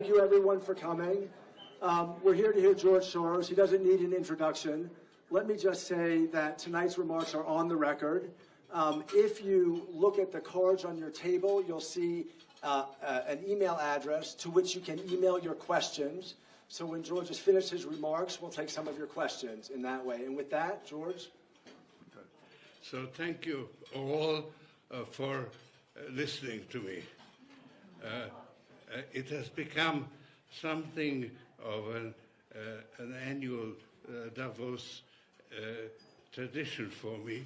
Thank you, everyone, for coming. We're here to hear George Soros. He doesn't need an introduction. Let me just say that tonight's remarks are on the record. If you look at the cards on your table, you'll see an email address to which you can email your questions. So when George has finished his remarks, we'll take some of your questions in that way. And with that, George. So thank you all for listening to me. It has become something of an annual Davos tradition for me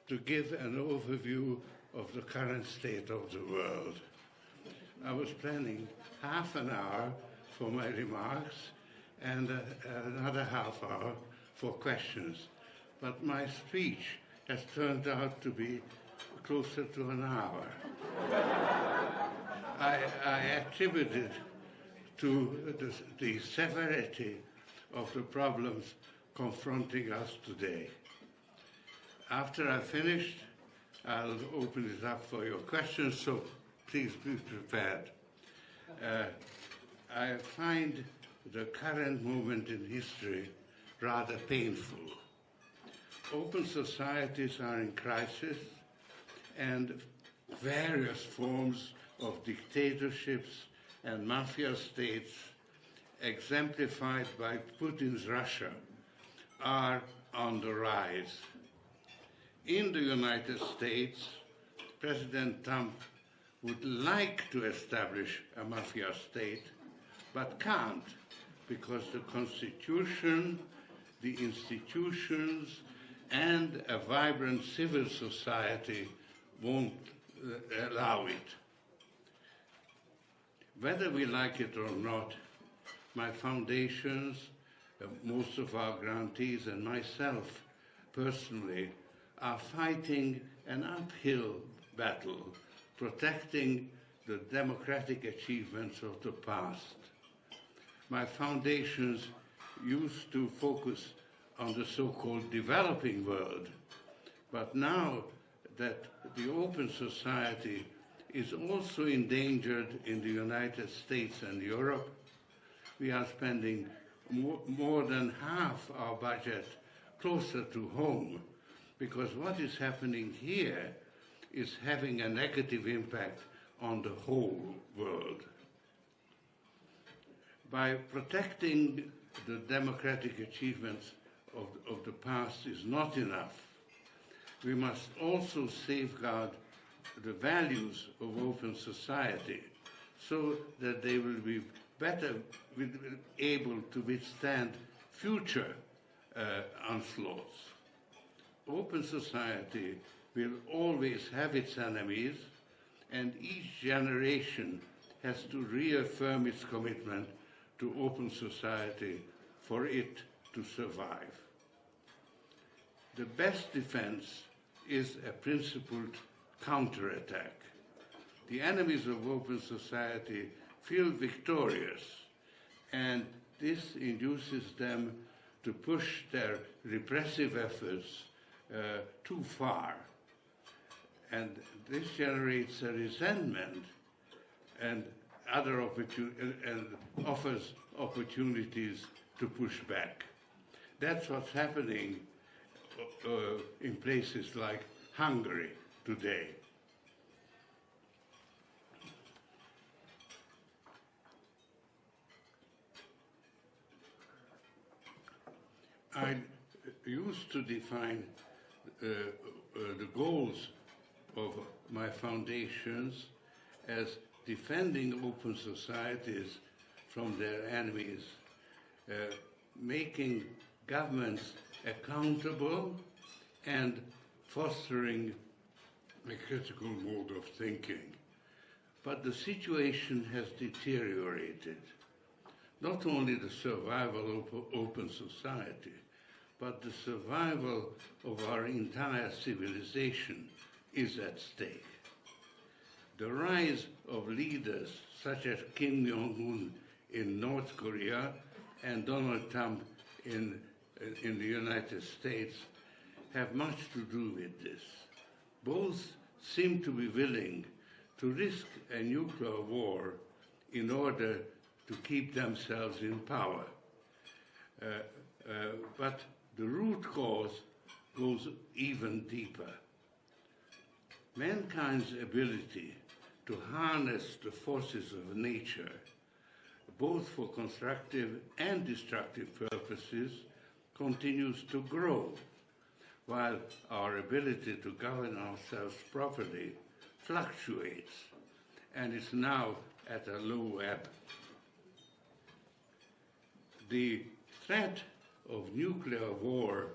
to give an overview of the current state of the world. I was planning half an hour for my remarks and another half hour for questions, but my speech has turned out to be closer to an hour. I attribute it to the severity of the problems confronting us today. After I've finished, I'll open it up for your questions, so please be prepared. I find the current moment in history rather painful. Open societies are in crisis, and various forms of dictatorships and mafia states, exemplified by Putin's Russia, are on the rise. In the United States, President Trump would like to establish a mafia state, but can't, because the Constitution, the institutions, and a vibrant civil society won't allow it. Whether we like it or not, my foundations, most of our grantees, and myself personally are fighting an uphill battle, protecting the democratic achievements of the past. My foundations used to focus on the so-called developing world, but now that the open society is also endangered in the United States and Europe, we are spending more than half our budget closer to home, because what is happening here is having a negative impact on the whole world. By protecting the democratic achievements of the past is not enough. We must also safeguard the values of open society so that they will be better able to withstand future onslaughts. Open society will always have its enemies, and each generation has to reaffirm its commitment to open society for it to survive. The best defense is a principled counterattack. The enemies of open society feel victorious, and this induces them to push their repressive efforts too far. And this generates a resentment and offers opportunities to push back. That's what's happening in places like Hungary today. I used to define the goals of my foundations as defending open societies from their enemies, making governments accountable, and fostering a critical mode of thinking. But the situation has deteriorated. Not only the survival of open society, but the survival of our entire civilization is at stake. The rise of leaders such as Kim Jong-un in North Korea and Donald Trump in the United States have much to do with this. Both seem to be willing to risk a nuclear war in order to keep themselves in power. But the root cause goes even deeper. Mankind's ability to harness the forces of nature, both for constructive and destructive purposes, continues to grow, while our ability to govern ourselves properly fluctuates and is now at a low ebb. The threat of nuclear war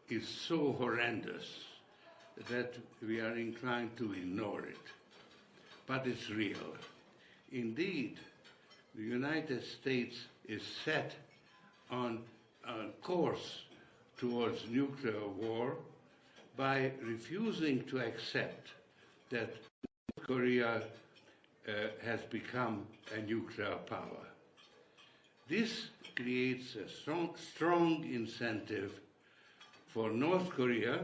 is so horrendous that we are inclined to ignore it. But it's real. Indeed, the United States is set on a course towards nuclear war by refusing to accept that North Korea has become a nuclear power. This creates a strong incentive for North Korea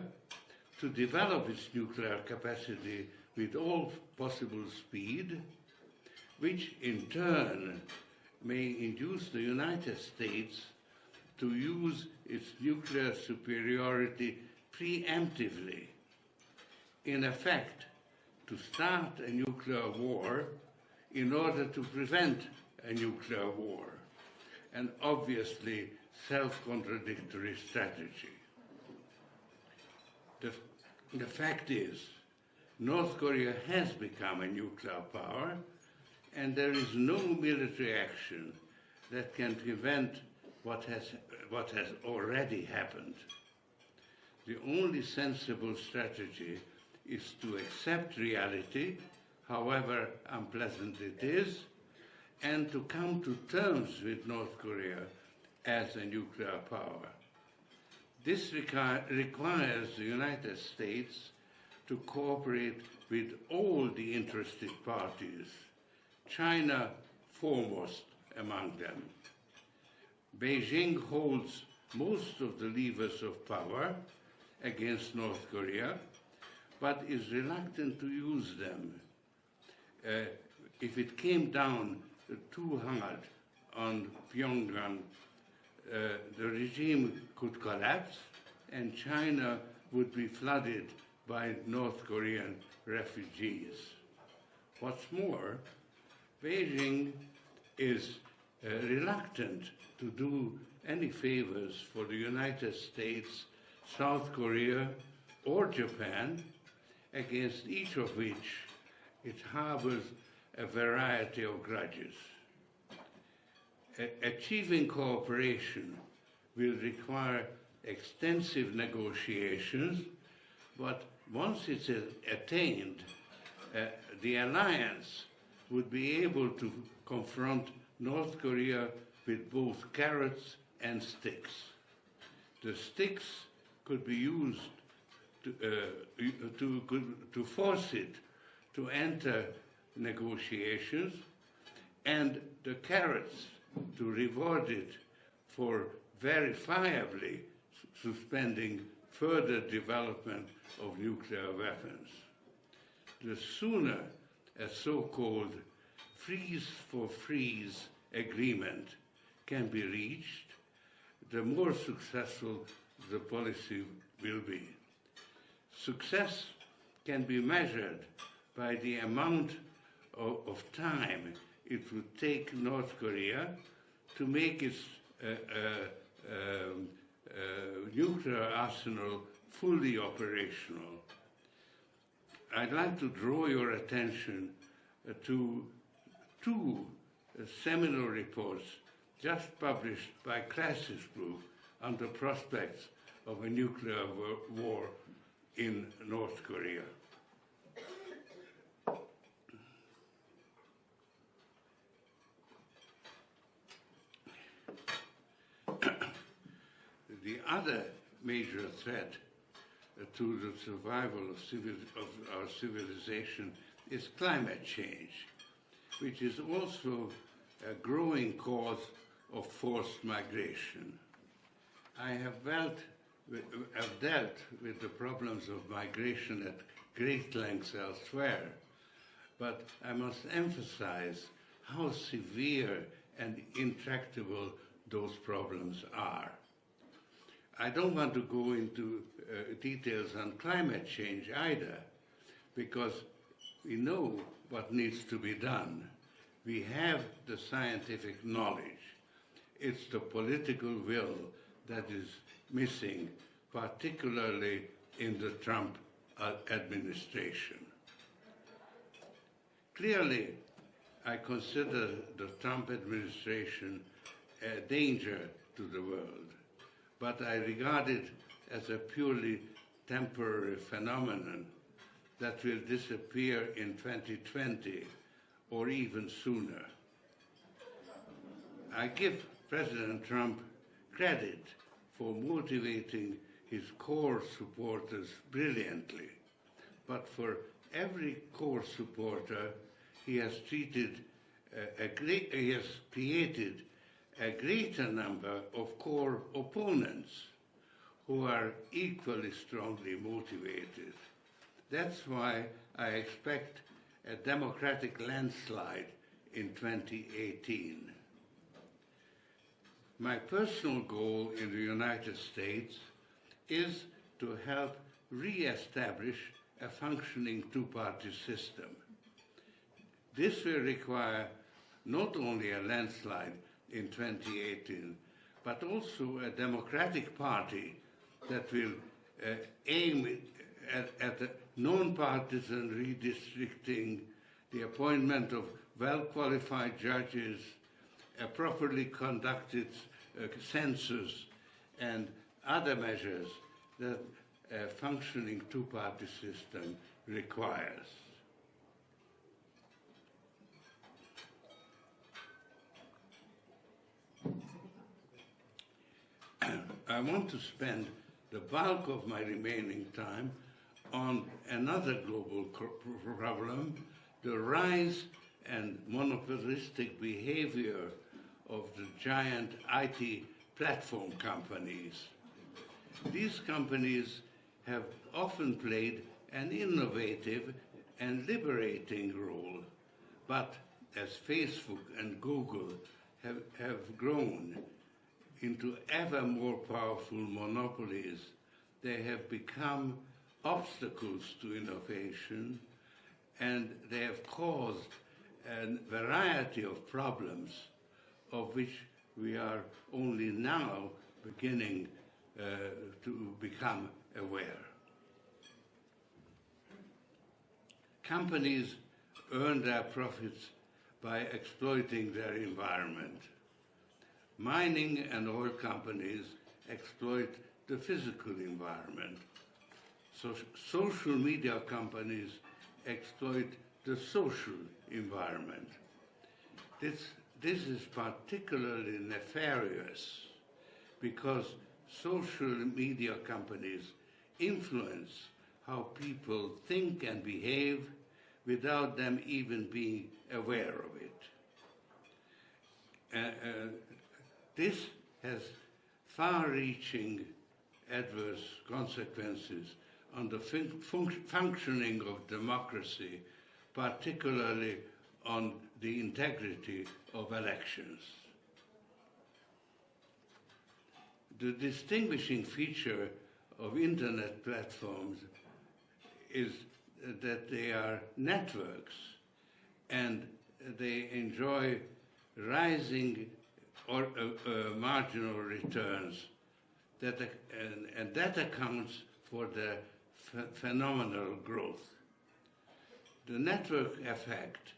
to develop its nuclear capacity with all possible speed, which in turn may induce the United States to use its nuclear superiority preemptively, in effect, to start a nuclear war in order to prevent a nuclear war, an obviously self-contradictory strategy. The fact is, North Korea has become a nuclear power, and there is no military action that can prevent what has already happened. The only sensible strategy is to accept reality, however unpleasant it is, and to come to terms with North Korea as a nuclear power. This requires the United States to cooperate with all the interested parties, China foremost among them. Beijing holds most of the levers of power against North Korea, but is reluctant to use them. If it came down too hard on Pyongyang, the regime could collapse and China would be flooded by North Korean refugees. What's more, Beijing is reluctant to do any favors for the United States, South Korea, or Japan, against each of which it harbors a variety of grudges. Achieving cooperation will require extensive negotiations, but once it's attained, the alliance would be able to confront North Korea with both carrots and sticks. The sticks could be used to force it to enter negotiations, and the carrots to reward it for verifiably suspending further development of nuclear weapons. The sooner a so-called freeze-for-freeze agreement can be reached, the more successful the policy will be. Success can be measured by the amount of time it would take North Korea to make its nuclear arsenal fully operational. I'd like to draw your attention to two seminal reports just published by Crisis Group on the prospects of a nuclear war in North Korea. The other major threat to the survival of our civilization is climate change, which is also a growing cause of forced migration. I have dealt with the problems of migration at great lengths elsewhere, but I must emphasize how severe and intractable those problems are. I don't want to go into details on climate change either, because we know what needs to be done. We have the scientific knowledge. It's the political will that is missing, particularly in the Trump administration. Clearly, I consider the Trump administration a danger to the world, but I regard it as a purely temporary phenomenon that will disappear in 2020 or even sooner. I give President Trump credit for motivating his core supporters brilliantly, but for every core supporter, he has created a greater number of core opponents who are equally strongly motivated. That's why I expect a Democratic landslide in 2018. My personal goal in the United States is to help re-establish a functioning two-party system. This will require not only a landslide in 2018, but also a Democratic Party that will aim at a non-partisan redistricting, the appointment of well-qualified judges, a properly conducted census, and other measures that a functioning two-party system requires. I want to spend the bulk of my remaining time on another global problem, the rise and monopolistic behavior of the giant IT platform companies. These companies have often played an innovative and liberating role, but as Facebook and Google have grown into ever more powerful monopolies, they have become obstacles to innovation, and they have caused a variety of problems of which we are only now beginning to become aware. Companies earn their profits by exploiting their environment. Mining and oil companies exploit the physical environment. So social media companies exploit the social environment. This is particularly nefarious because social media companies influence how people think and behave without them even being aware of it. This has far-reaching adverse consequences on the functioning of democracy, particularly on the integrity of elections. The distinguishing feature of internet platforms is that they are networks and they enjoy rising or marginal returns, and that accounts for the phenomenal growth. The network effect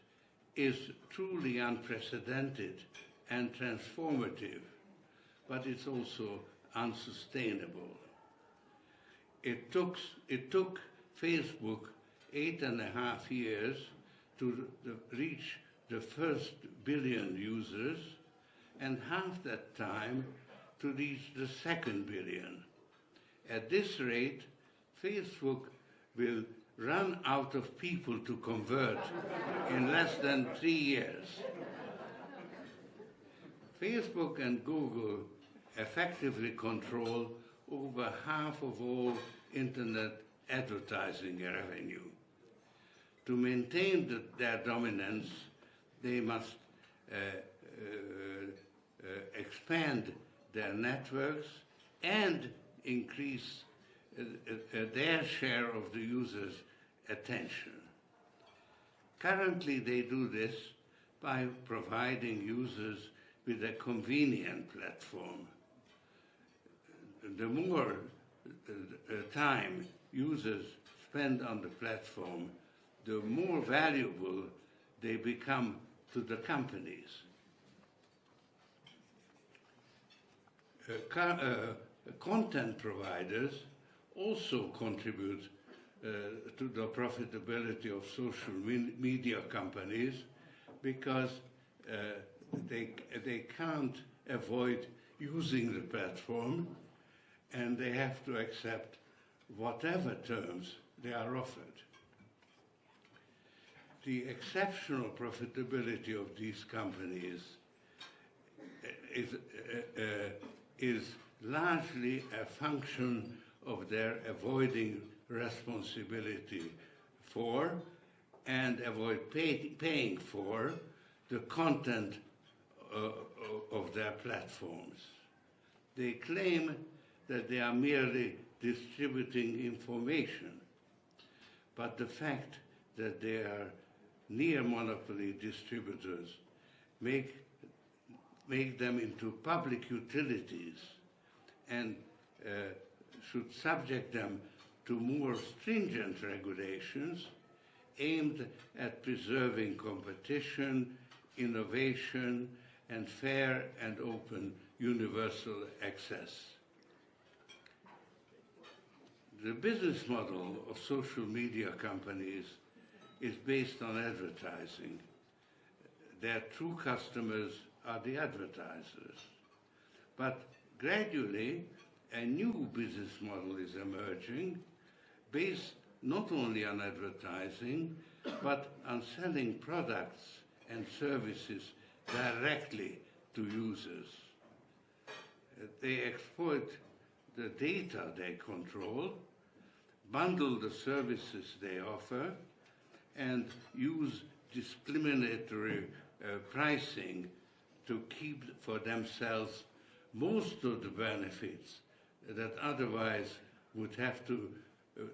is truly unprecedented and transformative, but it's also unsustainable. It took Facebook 8.5 years to reach the first billion users, and half that time to reach the second billion. At this rate, Facebook will run out of people to convert in less than 3 years. Facebook and Google effectively control over half of all internet advertising revenue. To maintain their dominance, they must expand their networks and increase their share of the user's attention. Currently, they do this by providing users with a convenient platform. The more time users spend on the platform, the more valuable they become to the companies. Content providers also contribute to the profitability of social media companies because they can't avoid using the platform, and they have to accept whatever terms they are offered. The exceptional profitability of these companies is largely a function of their avoiding responsibility for and avoid paying for the content of their platforms. They claim that they are merely distributing information, but the fact that they are near monopoly distributors make them into public utilities and should subject them to more stringent regulations aimed at preserving competition, innovation, and fair and open universal access. The business model of social media companies is based on advertising. Their true customers are the advertisers. But gradually, a new business model is emerging based not only on advertising, but on selling products and services directly to users. They exploit the data they control, bundle the services they offer, and use discriminatory pricing to keep for themselves most of the benefits that otherwise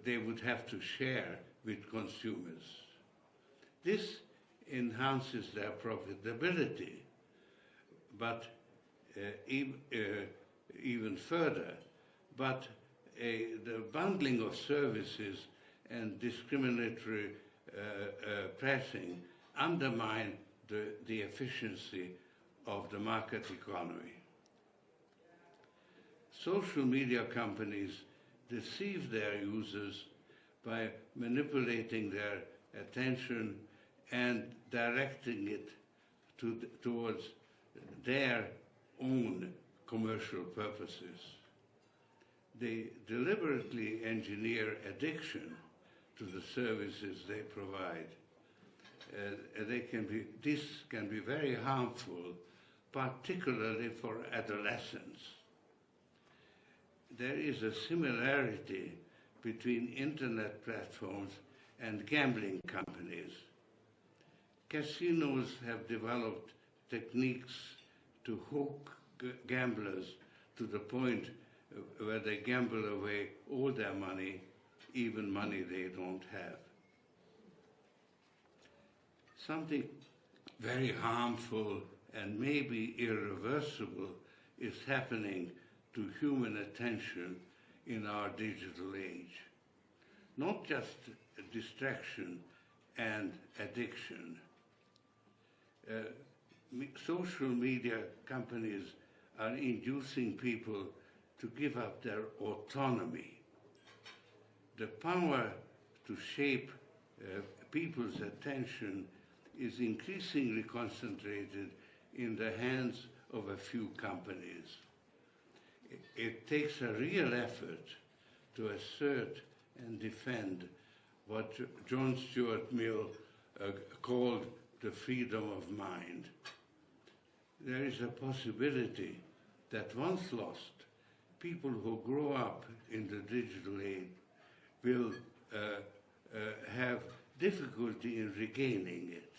they would have to share with consumers. This enhances their profitability, but even further. But the bundling of services and discriminatory pricing undermine the efficiency of the market economy. Social media companies deceive their users by manipulating their attention and directing it towards their own commercial purposes. They deliberately engineer addiction to the services they provide. This can be very harmful, particularly for adolescents. There is a similarity between internet platforms and gambling companies. Casinos have developed techniques to hook gamblers to the point where they gamble away all their money, even money they don't have. Something very harmful and maybe irreversible is happening to human attention in our digital age. Not just distraction and addiction. Social media companies are inducing people to give up their autonomy. The power to shape people's attention is increasingly concentrated in the hands of a few companies. It takes a real effort to assert and defend what John Stuart Mill called the freedom of mind. There is a possibility that once lost, people who grow up in the digital age will have difficulty in regaining it.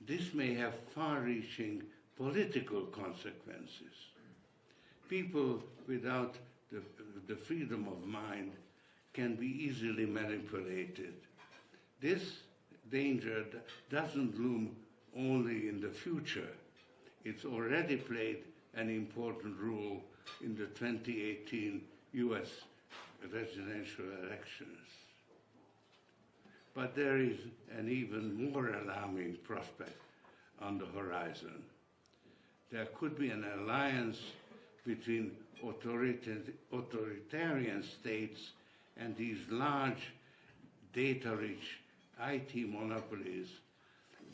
This may have far-reaching political consequences. People without the freedom of mind can be easily manipulated. This danger doesn't loom only in the future. It's already played an important role in the 2018 US presidential elections. But there is an even more alarming prospect on the horizon. There could be an alliance between authoritarian states and these large, data-rich IT monopolies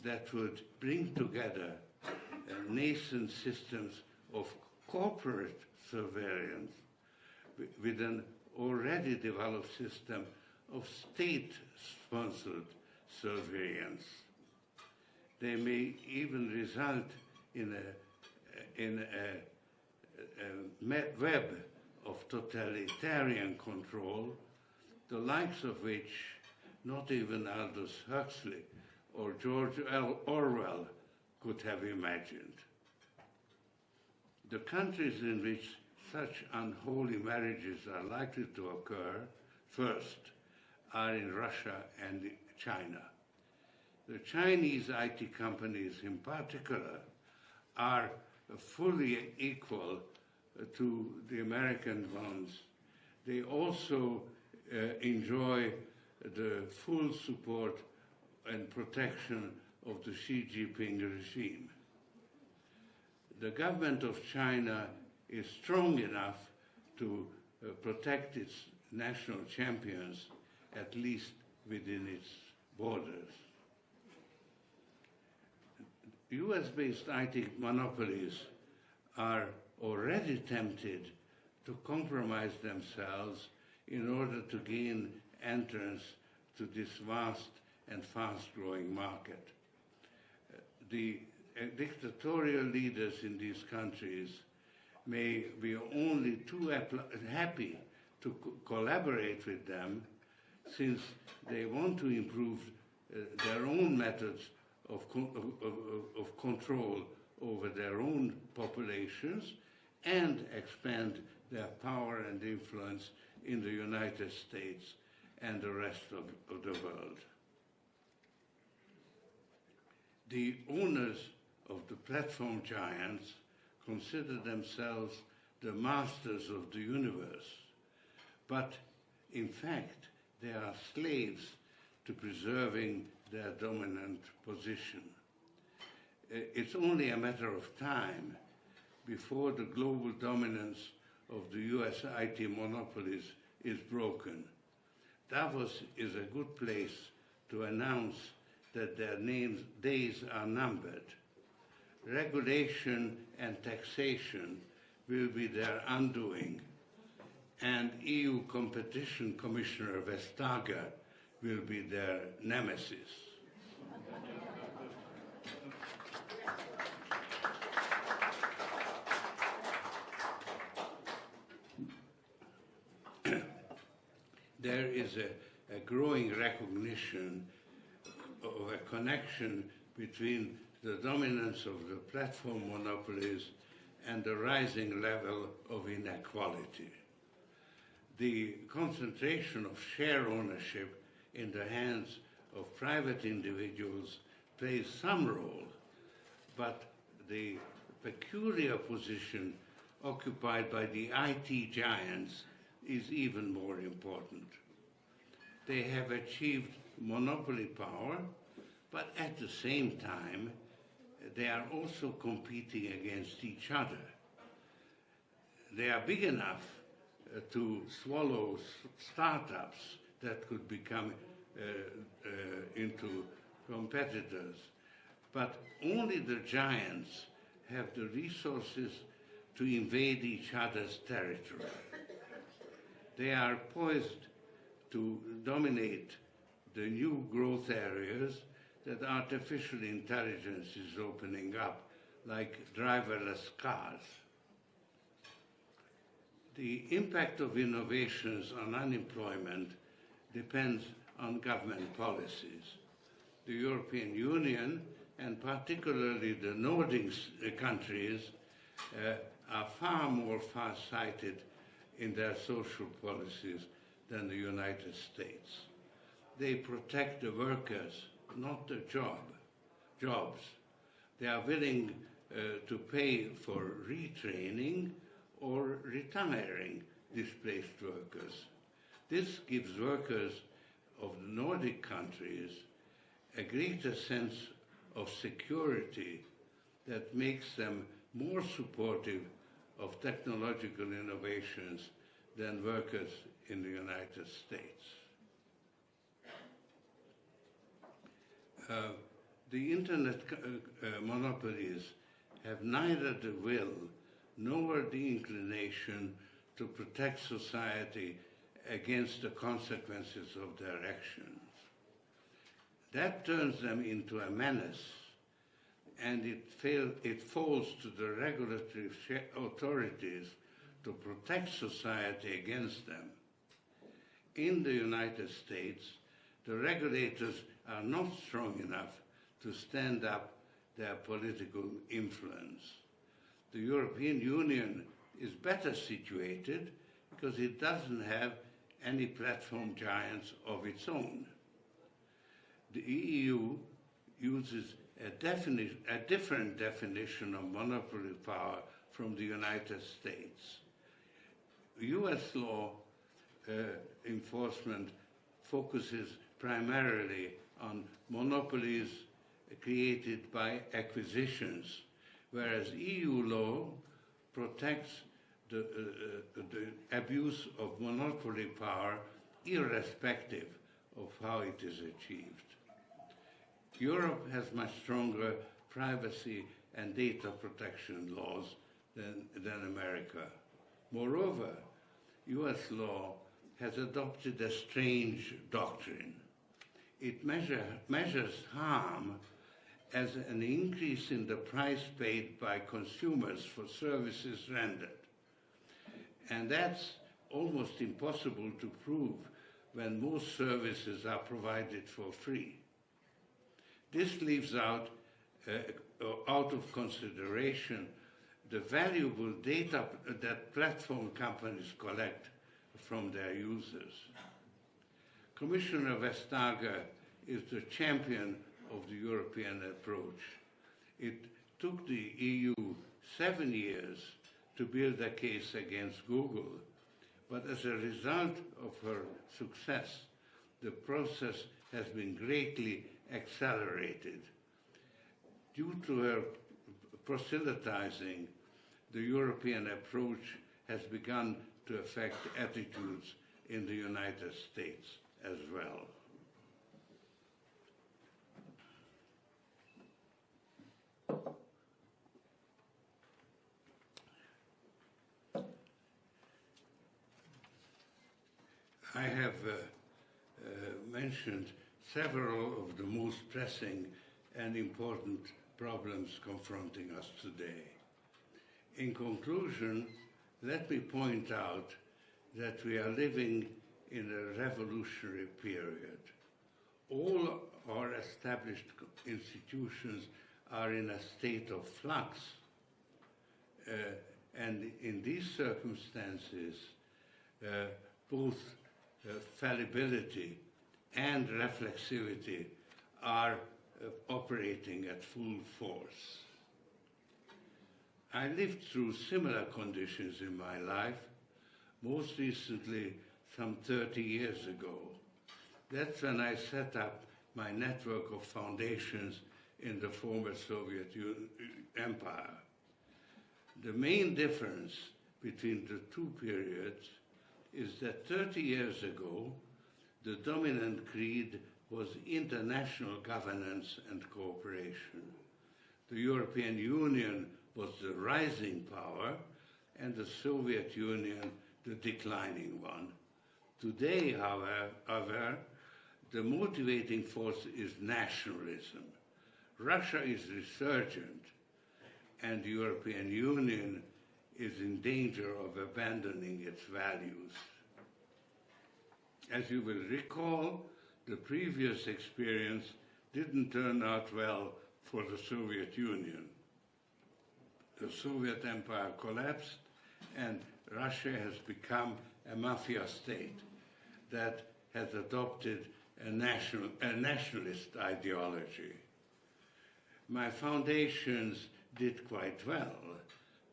that would bring together nascent systems of corporate surveillance with an already developed system of state-sponsored surveillance. They may even result in a web of totalitarian control, the likes of which not even Aldous Huxley or George Orwell could have imagined. The countries in which such unholy marriages are likely to occur first are in Russia and China. The Chinese IT companies in particular are fully equal to the American ones. They also enjoy the full support and protection of the Xi Jinping regime. The government of China is strong enough to protect its national champions, at least within its borders. US-based IT monopolies are already tempted to compromise themselves in order to gain entrance to this vast and fast-growing market. The dictatorial leaders in these countries may be only too happy to collaborate with them, since they want to improve their own methods of control over their own populations and expand their power and influence in the United States and the rest of the world. The owners of the platform giants consider themselves the masters of the universe, but in fact they are slaves to preserving their dominant position. It's only a matter of time before the global dominance of the US IT monopolies is broken. Davos is a good place to announce that their days are numbered. Regulation and taxation will be their undoing, and EU Competition Commissioner Vestager will be their nemesis. There is a growing recognition of a connection between the dominance of the platform monopolies and the rising level of inequality. The concentration of share ownership in the hands of private individuals plays some role, but the peculiar position occupied by the IT giants is even more important. They have achieved monopoly power, but at the same time, they are also competing against each other. They are big enough to swallow startups that could become into competitors, but only the giants have the resources to invade each other's territory. They are poised to dominate the new growth areas that artificial intelligence is opening up, like driverless cars. The impact of innovations on unemployment depends on government policies. The European Union and particularly the Nordic countries, are far more far-sighted in their social policies than the United States. They protect the workers, not the jobs. They are willing to pay for retraining or retiring displaced workers. This gives workers of the Nordic countries a greater sense of security that makes them more supportive of technological innovations than workers in the United States. The internet monopolies have neither the will nor the inclination to protect society against the consequences of their actions. That turns them into a menace, and it falls to the regulatory authorities to protect society against them. In the United States, the regulators are not strong enough to stand up their political influence. The European Union is better situated because it doesn't have any platform giants of its own. The EU uses a different definition of monopoly power from the United States. US law enforcement focuses primarily on monopolies created by acquisitions, whereas EU law protects the abuse of monopoly power irrespective of how it is achieved. Europe has much stronger privacy and data protection laws than America. Moreover, US law has adopted a strange doctrine. It measures harm as an increase in the price paid by consumers for services rendered. And that's almost impossible to prove when most services are provided for free. This leaves out of consideration the valuable data that platform companies collect from their users. Commissioner Vestager is the champion of the European approach. It took the EU 7 years to build a case against Google, but as a result of her success, the process has been greatly accelerated. Due to her proselytizing, the European approach has begun to affect attitudes in the United States as well. I have mentioned several of the most pressing and important problems confronting us today. In conclusion, let me point out that we are living in a revolutionary period. All our established institutions are in a state of flux. And in these circumstances, both fallibility and reflexivity are operating at full force. I lived through similar conditions in my life, most recently some 30 years ago. That's when I set up my network of foundations in the former Soviet Empire. The main difference between the two periods is that 30 years ago, the dominant creed was international governance and cooperation. The European Union was the rising power, and the Soviet Union the declining one. Today, however, the motivating force is nationalism. Russia is resurgent, and the European Union is in danger of abandoning its values. As you will recall, the previous experience didn't turn out well for the Soviet Union. The Soviet Empire collapsed, and Russia has become a mafia state that has adopted a nationalist ideology. My foundations did quite well.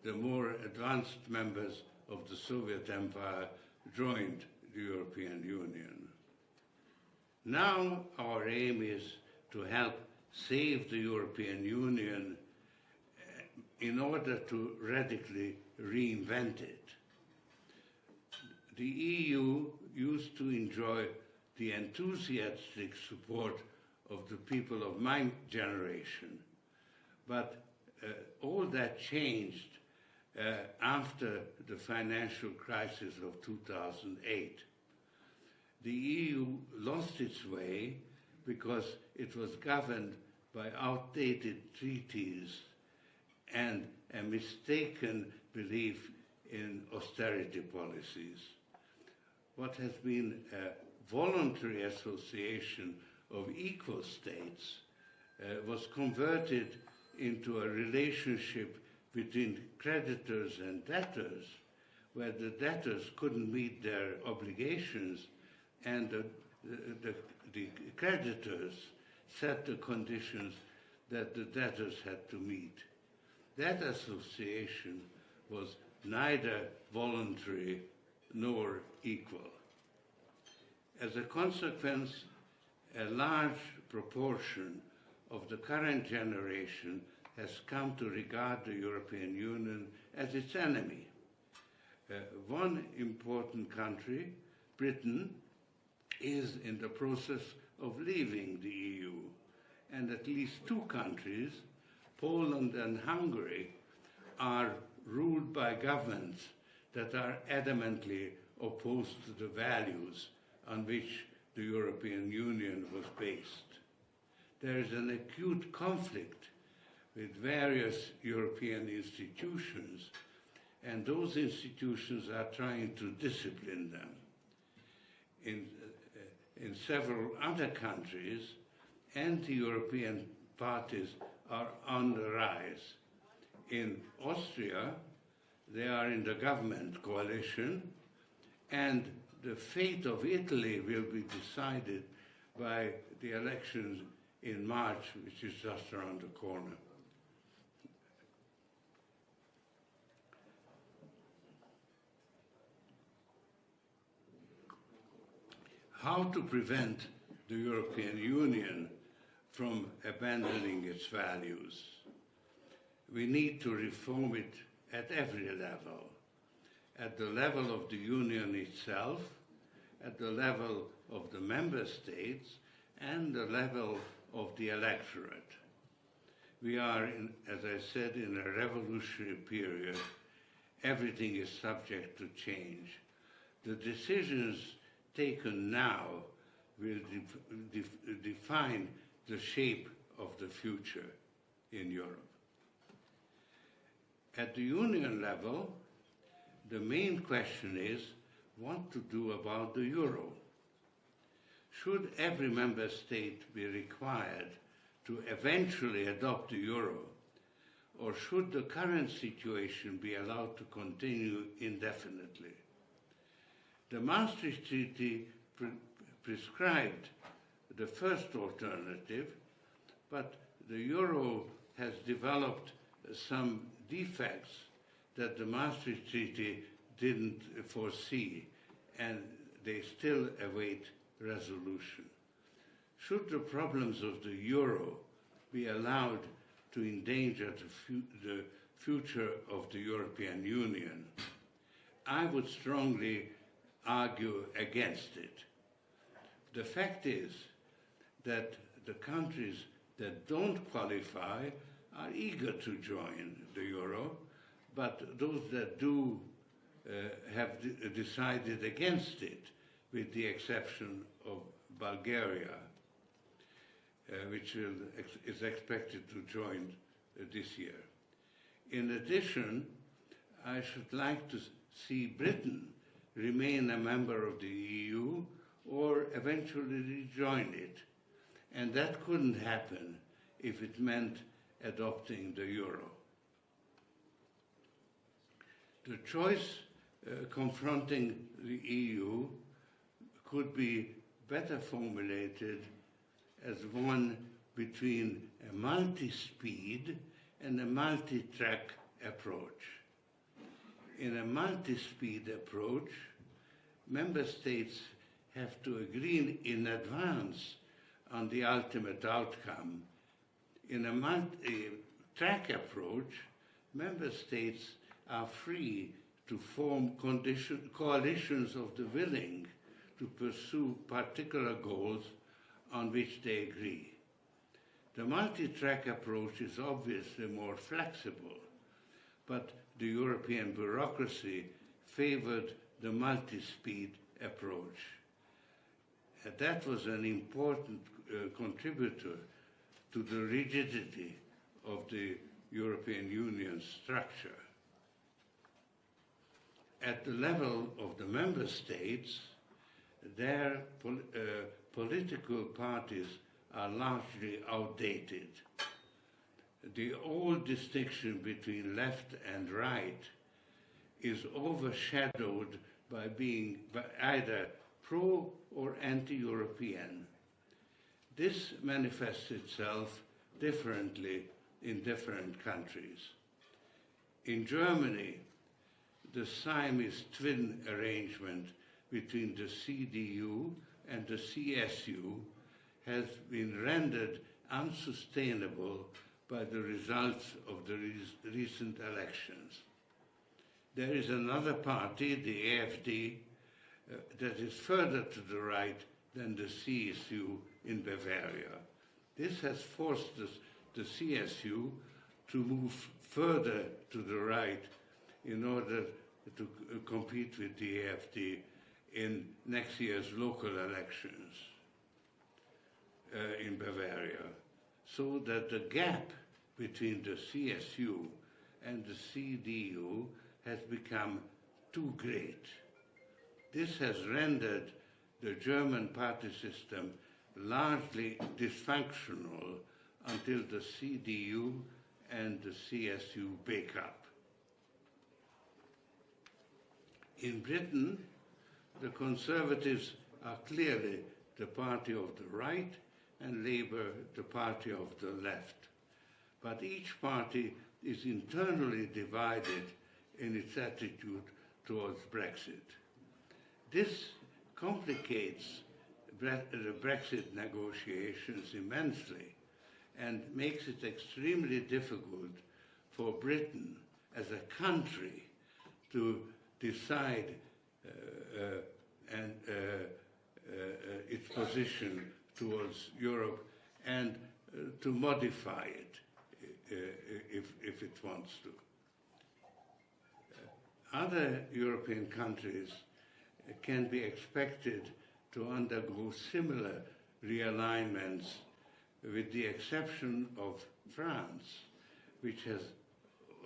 The more advanced members of the Soviet Empire joined the European Union. Now our aim is to help save the European Union in order to radically reinvent it. The EU used to enjoy the enthusiastic support of the people of my generation, but all that changed after the financial crisis of 2008. The EU lost its way because it was governed by outdated treaties and a mistaken belief in austerity policies. What has been a voluntary association of equal states was converted into a relationship between creditors and debtors, where the debtors couldn't meet their obligations and the creditors set the conditions that the debtors had to meet. That association was neither voluntary nor equal. As a consequence, a large proportion of the current generation has come to regard the European Union as its enemy. One important country, Britain, is in the process of leaving the EU, and at least two countries, Poland and Hungary, are ruled by governments that are adamantly opposed to the values on which the European Union was based. There is an acute conflict with various European institutions, and those institutions are trying to discipline them. In several other countries, anti-European parties are on the rise. In Austria, they are in the government coalition, and the fate of Italy will be decided by the elections in March, which is just around the corner. How to prevent the European Union from abandoning its values? We need to reform it at every level. At the level of the Union itself, at the level of the member states, and the level of the electorate. We are, as I said, in a revolutionary period. Everything is subject to change. The decisions taken now will define the shape of the future in Europe. At the Union level, the main question is what to do about the euro. Should every member state be required to eventually adopt the euro, or should the current situation be allowed to continue indefinitely? The Maastricht Treaty prescribed the first alternative, but the euro has developed some defects that the Maastricht Treaty didn't foresee, and they still await resolution. Should the problems of the euro be allowed to endanger the future of the European Union, I would strongly argue against it. The fact is that the countries that don't qualify are eager to join the euro, but those that do have decided against it, with the exception of Bulgaria, which is expected to join this year. In addition, I should like to see Britain remain a member of the EU or eventually rejoin it. And that couldn't happen if it meant adopting the euro. The choice confronting the EU could be better formulated as one between a multi-speed and a multi-track approach. In a multi-speed approach, member states have to agree in advance on the ultimate outcome. In a multi-track approach, member states are free to form coalitions of the willing to pursue particular goals on which they agree. The multi-track approach is obviously more flexible, but the European bureaucracy favored the multi-speed approach. That was an important contributor to the rigidity of the European Union structure. At the level of the member states, their political parties are largely outdated. The old distinction between left and right is overshadowed by being either pro or anti-European. This manifests itself differently in different countries. In Germany, the Siamese twin arrangement between the CDU and the CSU has been rendered unsustainable by the results of the recent elections. There is another party, the AfD, that is further to the right than the CSU in Bavaria. This has forced the CSU to move further to the right in order to compete with the AfD in next year's local elections in Bavaria, so that the gap between the CSU and the CDU has become too great. This has rendered the German party system largely dysfunctional until the CDU and the CSU break up. In Britain, the Conservatives are clearly the party of the right and Labour the party of the left. But each party is internally divided in its attitude towards Brexit. This complicates the Brexit negotiations immensely and makes it extremely difficult for Britain as a country to decide its position towards Europe and to modify it if it wants to. Other European countries can be expected to undergo similar realignments, with the exception of France, which has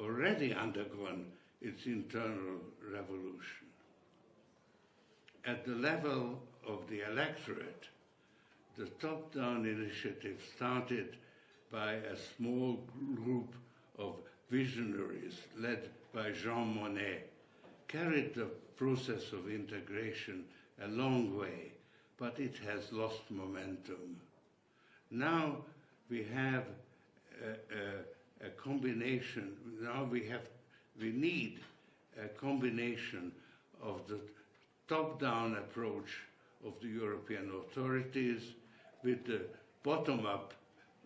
already undergone its internal revolution. At the level of the electorate, the top-down initiative started by a small group of visionaries led by Jean Monnet carried the process of integration a long way, but it has lost momentum. Now we have a combination, we need a combination of the top-down approach of the European authorities with the bottom-up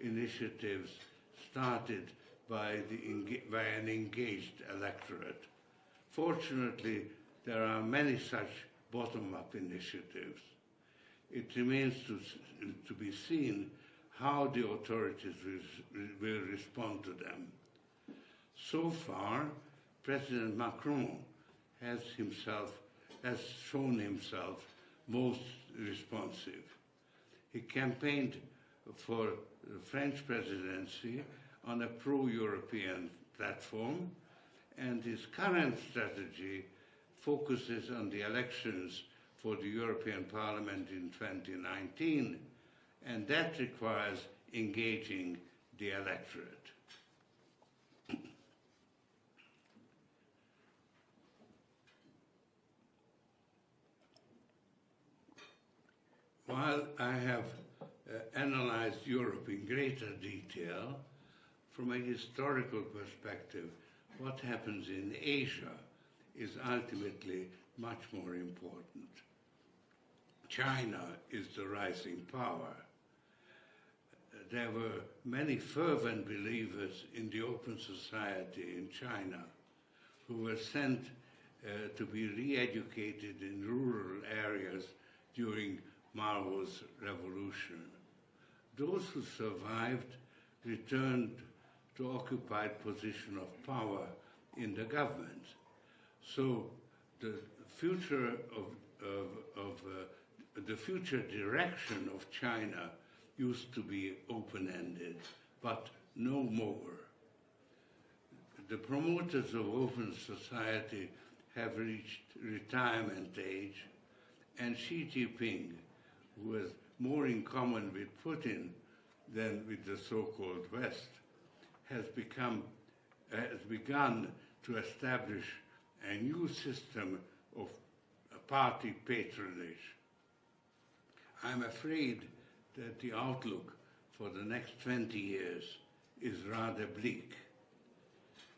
initiatives started by an engaged electorate. Fortunately, there are many such bottom-up initiatives. It remains to be seen how the authorities will respond to them. So far, President Macron has shown himself most responsive. He campaigned for the French presidency on a pro-European platform, and his current strategy focuses on the elections for the European Parliament in 2019, and that requires engaging the electorate. While I have analyzed Europe in greater detail, from a historical perspective, what happens in Asia is ultimately much more important. China is the rising power. There were many fervent believers in the open society in China who were sent to be re-educated in rural areas during Mao's revolution. Those who survived returned to occupied position of power in the government. So the future the future direction of China used to be open-ended, but no more. The promoters of open society have reached retirement age, and Xi Jinping, who has more in common with Putin than with the so-called West, has begun to establish a new system of party patronage. I'm afraid that the outlook for the next 20 years is rather bleak.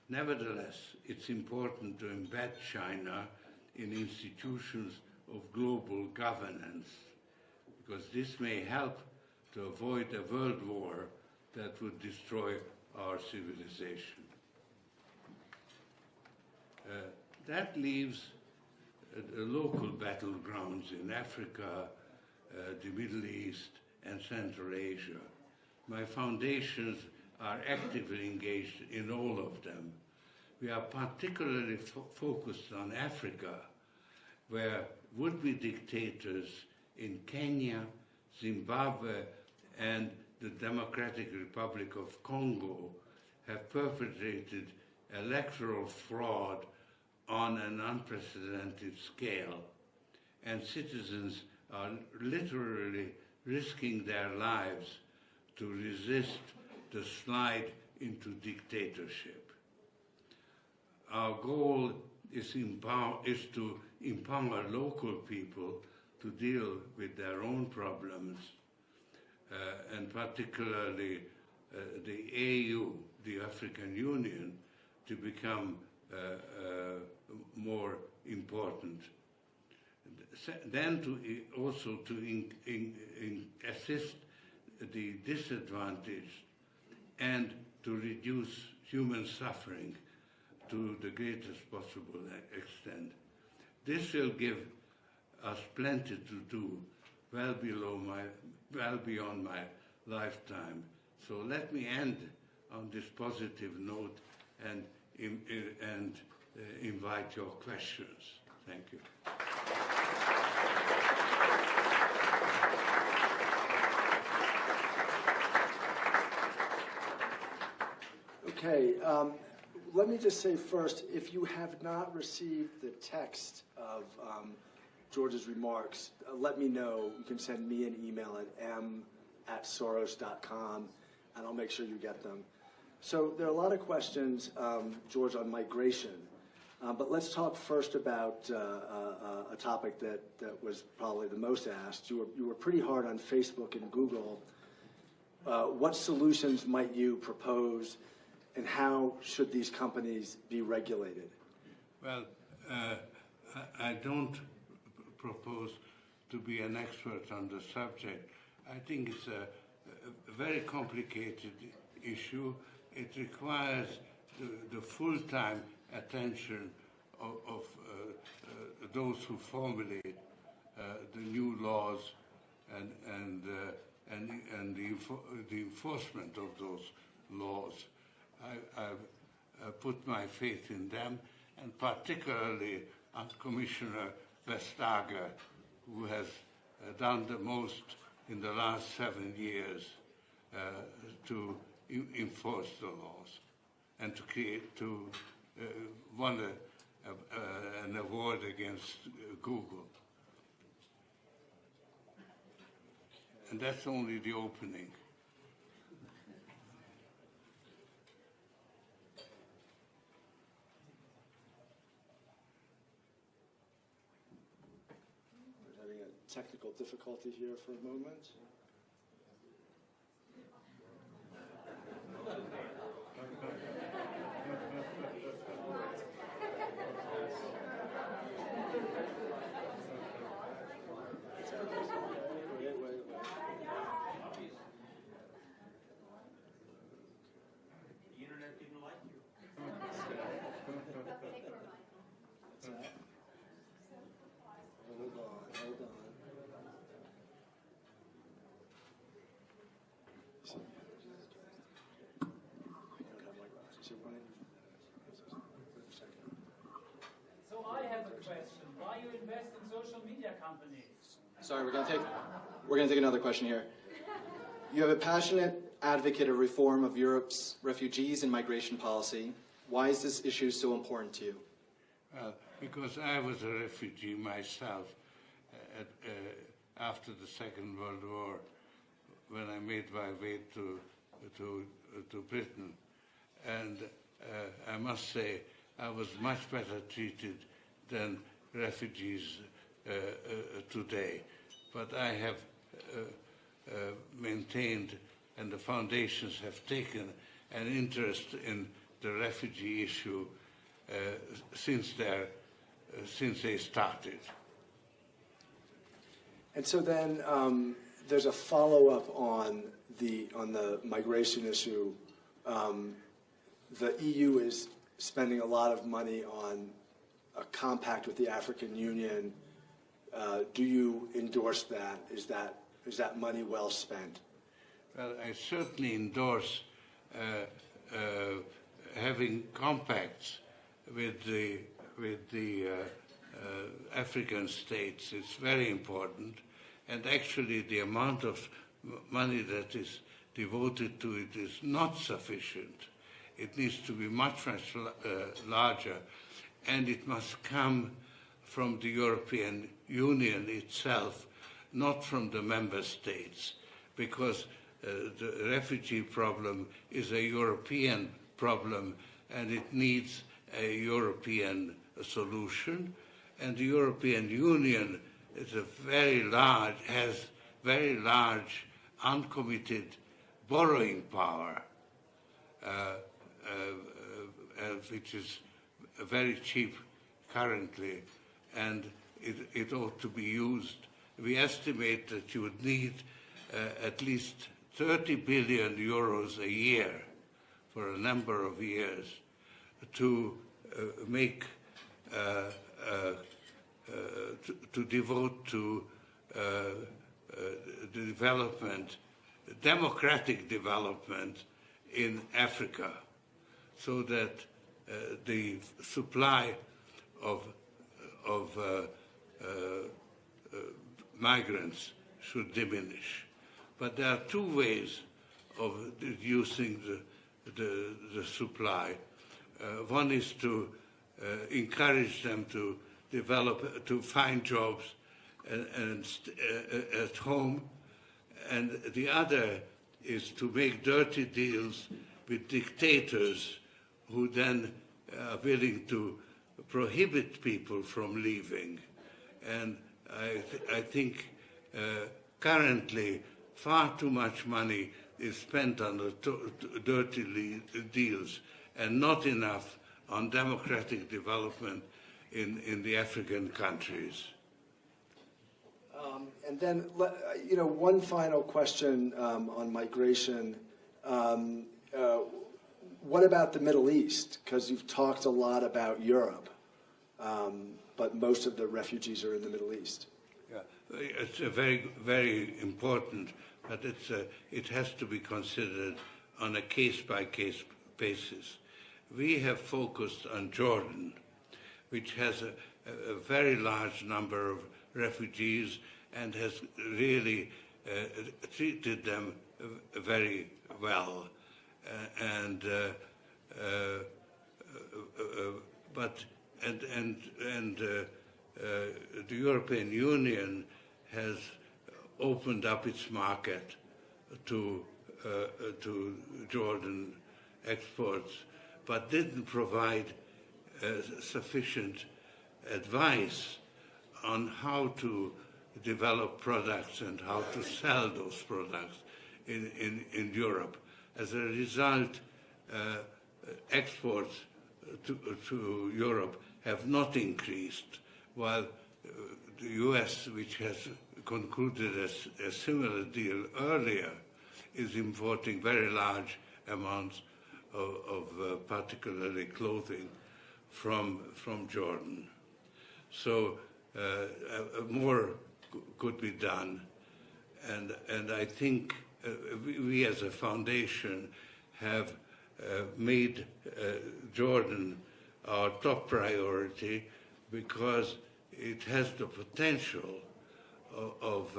Nevertheless, it's important to embed China in institutions of global governance, because this may help to avoid a world war that would destroy our civilization. That leaves the local battlegrounds in Africa, the Middle East, and Central Asia. My foundations are actively engaged in all of them. We are particularly focused on Africa, where would-be dictators in Kenya, Zimbabwe, and the Democratic Republic of Congo have perpetrated electoral fraud on an unprecedented scale, and citizens are literally risking their lives to resist the slide into dictatorship. Our goal is to empower local people to deal with their own problems, and particularly the AU, the African Union, to become more important. Then also to assist the disadvantaged and to reduce human suffering to the greatest possible extent. This will give us plenty to do well beyond my lifetime. So let me end on this positive note and invite your questions. Thank you. Okay, let me just say first, if you have not received the text of George's remarks, let me know. You can send me an email at m@soros.com, and I'll make sure you get them. So there are a lot of questions, George, on migration. But let's talk first about a topic that was probably the most asked. You were pretty hard on Facebook and Google. What solutions might you propose, and how should these companies be regulated? Well, I don't propose to be an expert on the subject. I think it's a very complicated issue. It requires the full-time attention of those who formulate the new laws and the enforcement of those laws. I've put my faith in them, and particularly on Commissioner Vestager, who has done the most in the last 7 years to enforce the laws and to won an award against Google. And that's only the opening. technical difficulty here for a moment. So I have a question. Why you invest in social media companies? Sorry, we're gonna take another question here. You have a passionate advocate of reform of Europe's refugees and migration policy. Why is this issue so important to you? Because I was a refugee myself after the Second World War, when I made my way to Britain. And I must say, I was much better treated than refugees today. But I have maintained, and the foundations have taken an interest in the refugee issue since they started. And so then there's a follow-up on the migration issue. The EU is spending a lot of money on a compact with the African Union. Do you endorse that? Is that money well spent? Well, I certainly endorse having compacts with the African states. It's very important, and actually the amount of money that is devoted to it is not sufficient. It needs to be much larger, and it must come from the European Union itself, not from the member states, because the refugee problem is a European problem, and it needs a European solution. And the European Union is has very large, uncommitted borrowing power, which is very cheap currently, and it ought to be used. We estimate that you would need at least 30 billion euros a year for a number of years to make to devote to the development, democratic development in Africa, so that the supply of migrants should diminish. But there are two ways of reducing the supply. One is to encourage them to develop, to find jobs and at home, and the other is to make dirty deals with dictators who then are willing to prohibit people from leaving. And I think currently far too much money is spent on the dirty deals and not enough on democratic development in the African countries. And then, one final question on migration. What about the Middle East? Because you've talked a lot about Europe, but most of the refugees are in the Middle East. Yeah, it's a very, very important, but it has to be considered on a case-by-case basis. We have focused on Jordan, which has a very large number of refugees and has really treated them very well. The European Union has opened up its market to Jordan exports, but didn't provide sufficient advice on how to develop products and how to sell those products in Europe. As a result, exports to Europe have not increased, while the US, which has concluded a similar deal earlier, is importing very large amounts of particularly clothing from Jordan. So more could be done, and I think we as a foundation have made Jordan our top priority because it has the potential of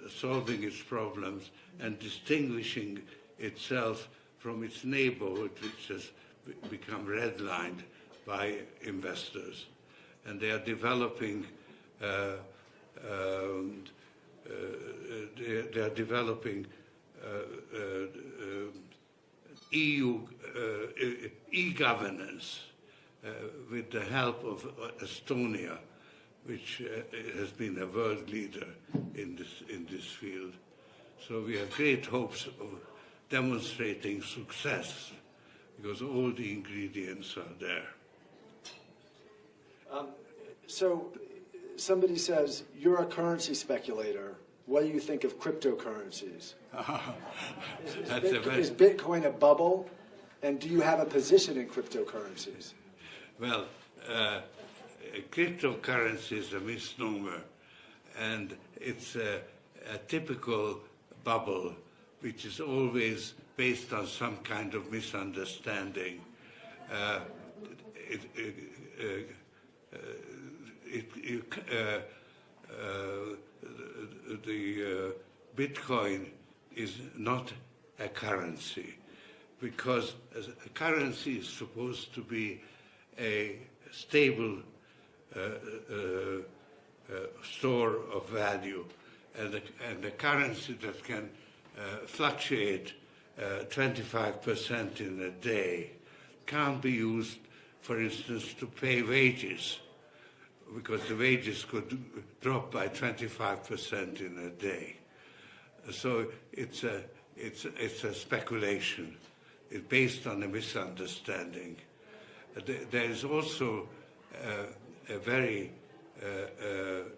solving its problems and distinguishing itself from its neighborhood, which has become redlined by investors. And they are developing EU e-governance with the help of Estonia, which has been a world leader in this field. So we have great hopes of demonstrating success because all the ingredients are there. So somebody says, you're a currency speculator. What do you think of cryptocurrencies? Is Bitcoin a bubble? And do you have a position in cryptocurrencies? Well, cryptocurrency is a misnomer, and it's a typical bubble which is always based on some kind of misunderstanding. The Bitcoin is not a currency, because a currency is supposed to be a stable store of value, and a currency that can fluctuate 25% in a day can't be used, for instance, to pay wages, because the wages could drop by 25% in a day. So it's a speculation. It's based on a misunderstanding. There is also a very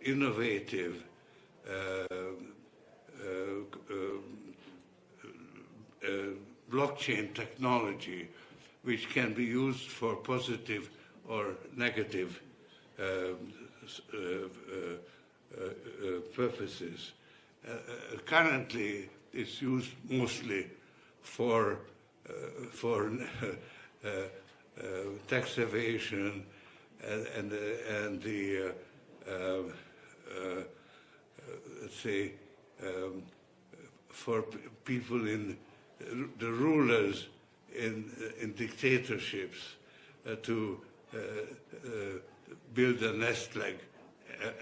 innovative blockchain technology which can be used for positive or negative purposes. Currently, it's used mostly for tax evasion and the let's say for people in the rulers in dictatorships to build a nest egg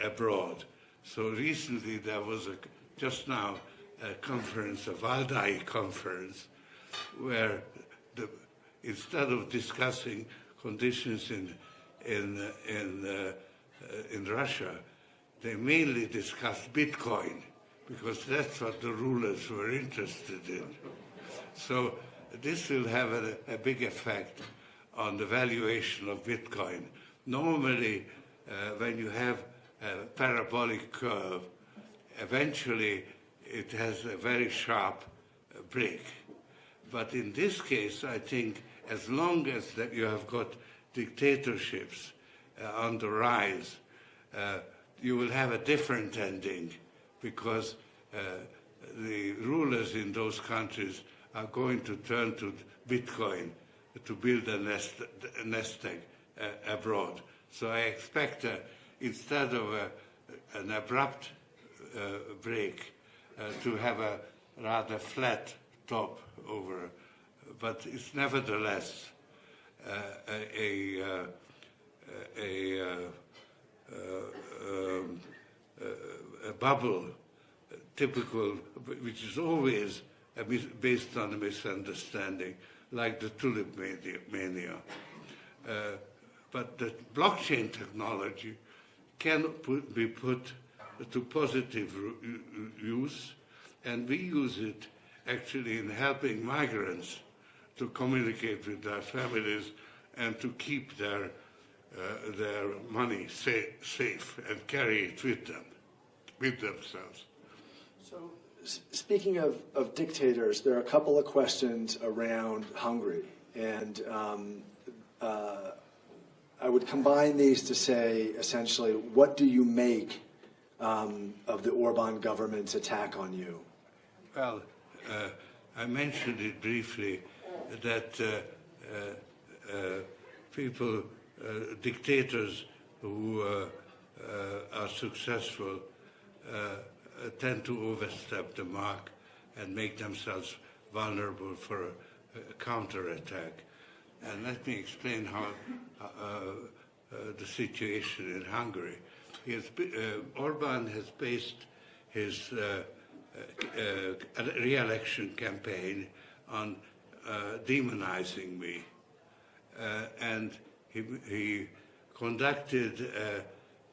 abroad. So recently there was just now a conference, a Valdai conference, where instead of discussing conditions in Russia, they mainly discussed Bitcoin, because that's what the rulers were interested in. So this will have a big effect on the valuation of Bitcoin. Normally, when you have a parabolic curve, eventually it has a very sharp break. But in this case, I think as long as that you have got dictatorships on the rise, you will have a different ending, because the rulers in those countries are going to turn to Bitcoin to build a nest egg abroad. So I expect instead of an abrupt break to have a rather flat top over, but it's nevertheless a bubble, typical, which is always based on a misunderstanding, like the tulip mania. But the blockchain technology can be put to positive use, and we use it actually in helping migrants to communicate with their families and to keep their money safe and carry it with themselves. So, speaking of dictators, there are a couple of questions around Hungary, and I would combine these to say, essentially, what do you make of the Orban government's attack on you? Well, I mentioned it briefly that people, dictators who are successful tend to overstep the mark and make themselves vulnerable for a counterattack. And let me explain how the situation in Hungary. Orban has based his re-election campaign on demonizing me. And he conducted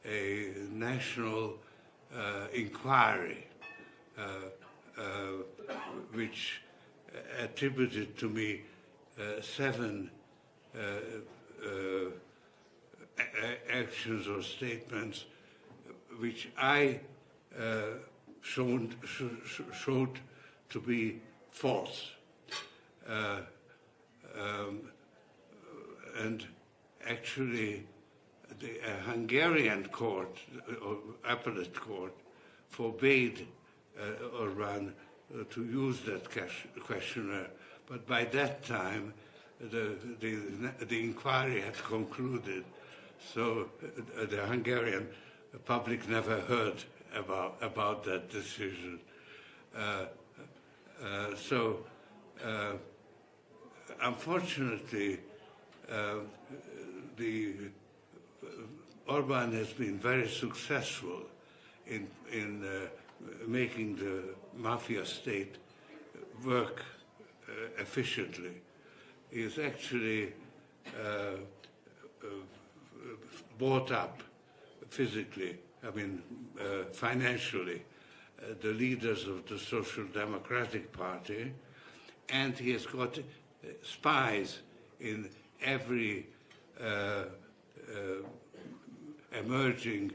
a national inquiry which attributed to me 7 actions or statements which I showed to be false. And actually, the Hungarian court, or appellate court, forbade Orban to use that questionnaire. But by that time, the inquiry had concluded, so the Hungarian public never heard about that decision. Unfortunately, Orban has been very successful in making the mafia state work efficiently. He has actually bought up physically, financially, the leaders of the Social Democratic Party, and he has got spies in every emerging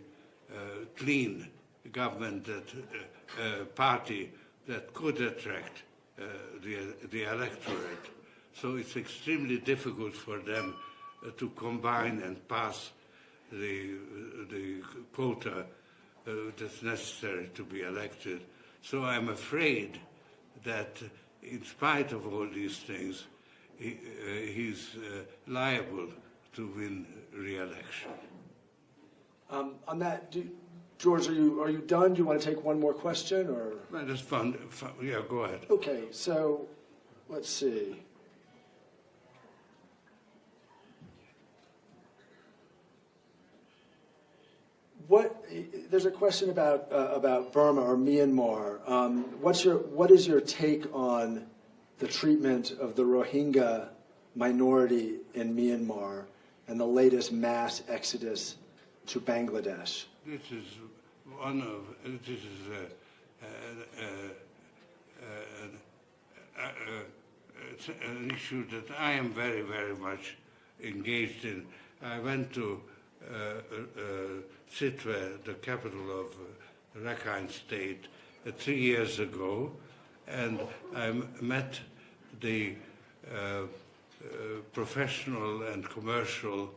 clean government party that could attract the electorate. So it's extremely difficult for them to combine and pass the quota that's necessary to be elected. So I'm afraid that in spite of all these things, he's liable to win re-election. On that, George, are you done? Do you want to take one more question, or? I just found yeah, go ahead. Okay, so let's see. There's a question about Burma or Myanmar. What is your take on the treatment of the Rohingya minority in Myanmar and the latest mass exodus to Bangladesh? This is an issue that I am very, very much engaged in. I went to Sitwe, the capital of Rakhine State, 3 years ago, and I met the professional and commercial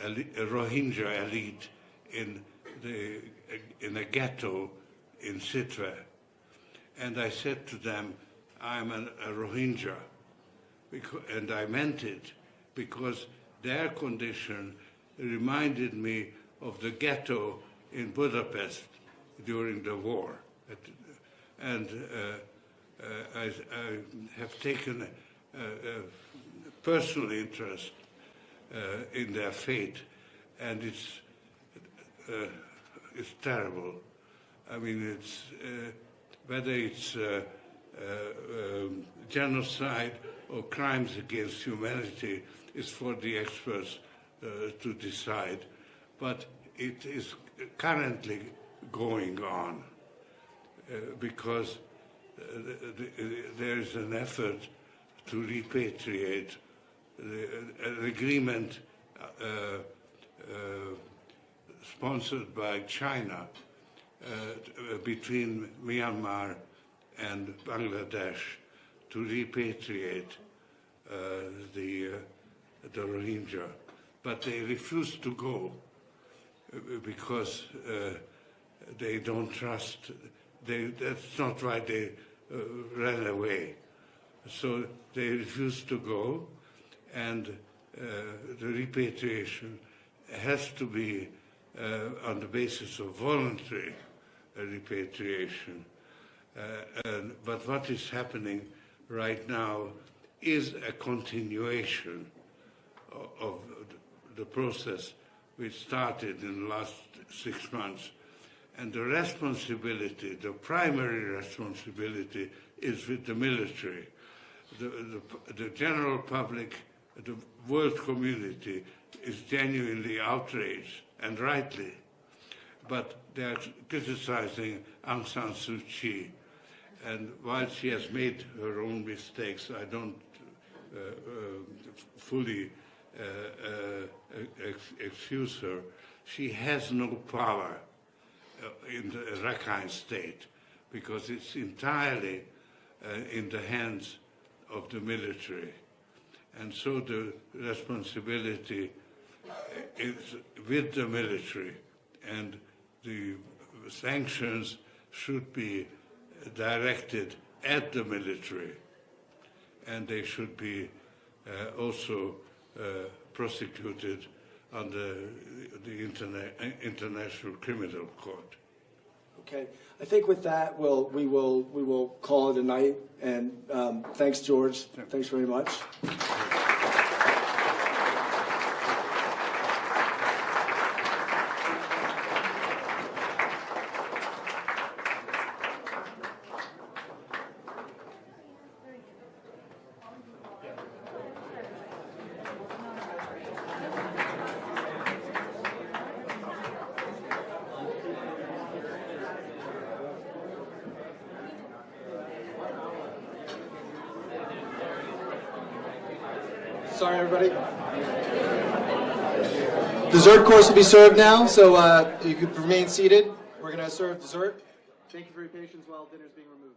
Rohingya elite in a ghetto in Sitwe. And I said to them, I'm a Rohingya. And I meant it because their condition reminded me of the ghetto in Budapest during the war. And I have taken a personal interest in their fate, and it's terrible. I mean, it's whether it's genocide or crimes against humanity is for the experts to decide. But it is currently going on because there is an effort to repatriate an agreement sponsored by China between Myanmar and Bangladesh to repatriate the Rohingya. But they refuse to go because they don't trust. That's not why they ran away. So they refuse to go, and the repatriation has to be on the basis of voluntary repatriation. But what is happening right now is a continuation of the process which started in the last 6 months. And the responsibility, the primary responsibility, is with the military. The general public, the world community is genuinely outraged, and rightly. But they are criticizing Aung San Suu Kyi. And while she has made her own mistakes, I don't fully excuse her. She has no power in the Rakhine state because it's entirely in the hands of the military. And so the responsibility is with the military, and the sanctions should be directed at the military, and they should be also prosecuted under the International Criminal Court. Okay, I think with that we will call it a night. And thanks, George. Thanks very much. Sorry, everybody. Dessert course will be served now, so you can remain seated. We're going to serve dessert. Thank you for your patience while dinner is being removed.